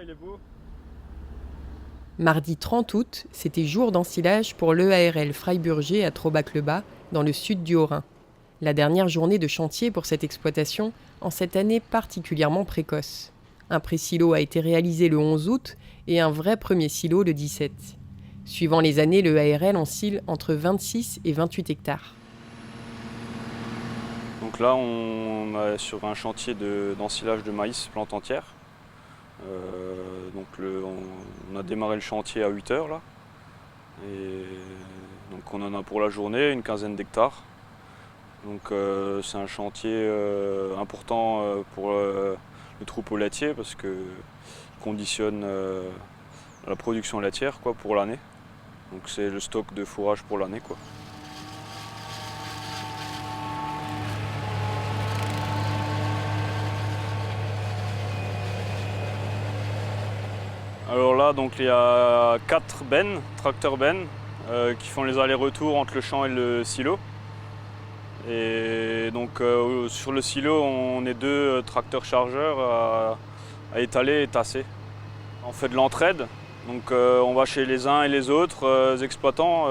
il est beau. Mardi 30 août, c'était jour d'ensilage pour l'EARL Freiburger à Trobac-le-Bas, dans le sud du Haut-Rhin. La dernière journée de chantier pour cette exploitation, en cette année particulièrement précoce. Un pré-silo a été réalisé le 11 août et un vrai premier silo le 17. Suivant les années, l'EARL oscille entre 26 et 28 hectares. Donc là, on est sur un chantier d'ensilage de maïs plante entière. On a démarré le chantier à 8 heures là. Et donc on en a pour la journée une quinzaine d'hectares. Donc c'est un chantier important pour le troupeau laitier parce qu'il conditionne la production laitière quoi, pour l'année. Donc c'est le stock de fourrage pour l'année quoi. Alors là, donc, il y a 4 bennes, tracteurs bennes, qui font les allers-retours entre le champ et le silo. Et donc sur le silo, on est 2 tracteurs chargeurs à étaler et tasser. On fait de l'entraide, donc on va chez les uns et les autres exploitants,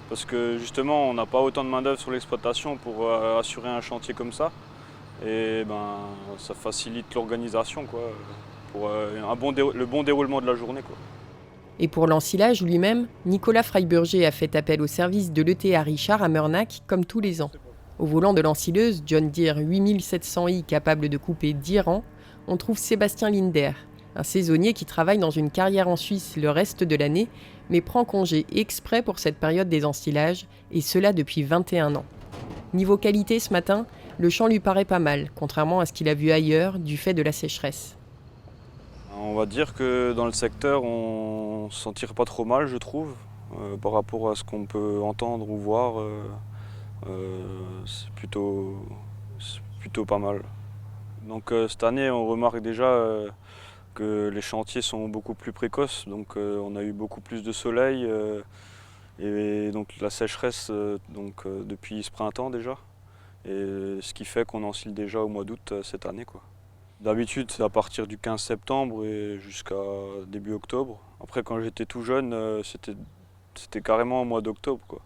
parce que justement on n'a pas autant de main d'œuvre sur l'exploitation pour assurer un chantier comme ça. Et ça facilite l'organisation quoi, pour le bon déroulement de la journée quoi. Et pour l'ensilage lui-même, Nicolas Freiburger a fait appel au service de l'ETA Richard à Meurnach comme tous les ans. Au volant de l'ensileuse John Deere 8700i capable de couper 10 rangs, on trouve Sébastien Linder, un saisonnier qui travaille dans une carrière en Suisse le reste de l'année, mais prend congé exprès pour cette période des ensilages, et cela depuis 21 ans. Niveau qualité ce matin, le champ lui paraît pas mal, contrairement à ce qu'il a vu ailleurs du fait de la sécheresse. On va dire que dans le secteur, on s'en tire pas trop mal, je trouve, par rapport à ce qu'on peut entendre ou voir. C'est plutôt pas mal. Donc cette année, on remarque déjà que les chantiers sont beaucoup plus précoces. Donc on a eu beaucoup plus de soleil et donc la sécheresse depuis ce printemps déjà. Et ce qui fait qu'on ensile déjà au mois d'août cette année, quoi. D'habitude, c'est à partir du 15 septembre et jusqu'à début octobre. Après, quand j'étais tout jeune, c'était carrément au mois d'octobre, quoi.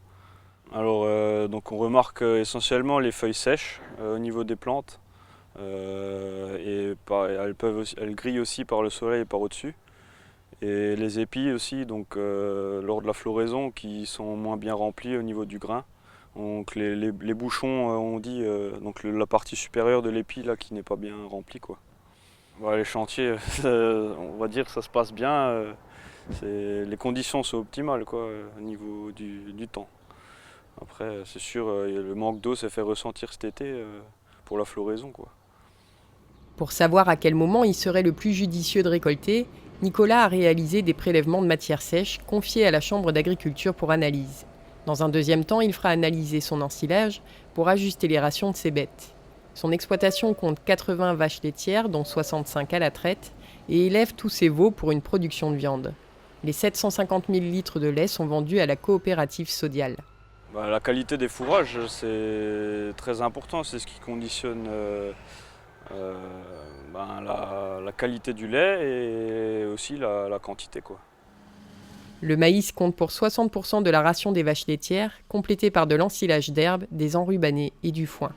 Alors, donc on remarque essentiellement les feuilles sèches au niveau des plantes. Elles grillent aussi par le soleil et par au-dessus. Et les épis aussi, donc lors de la floraison, qui sont moins bien remplis au niveau du grain. Donc les bouchons, on dit, donc la partie supérieure de l'épi là qui n'est pas bien remplie quoi. Ouais, les chantiers, on va dire que ça se passe bien. Les conditions sont optimales quoi, au niveau du temps. Après, c'est sûr, le manque d'eau s'est fait ressentir cet été pour la floraison quoi. Pour savoir à quel moment il serait le plus judicieux de récolter, Nicolas a réalisé des prélèvements de matières sèches confiés à la Chambre d'agriculture pour analyse. Dans un deuxième temps, il fera analyser son ensilage pour ajuster les rations de ses bêtes. Son exploitation compte 80 vaches laitières, dont 65 à la traite, et élève tous ses veaux pour une production de viande. Les 750 000 litres de lait sont vendus à la coopérative Sodial. La qualité des fourrages, c'est très important, c'est ce qui conditionne la qualité du lait et aussi la quantité, quoi. Le maïs compte pour 60% de la ration des vaches laitières, complétée par de l'ensilage d'herbes, des enrubanés et du foin.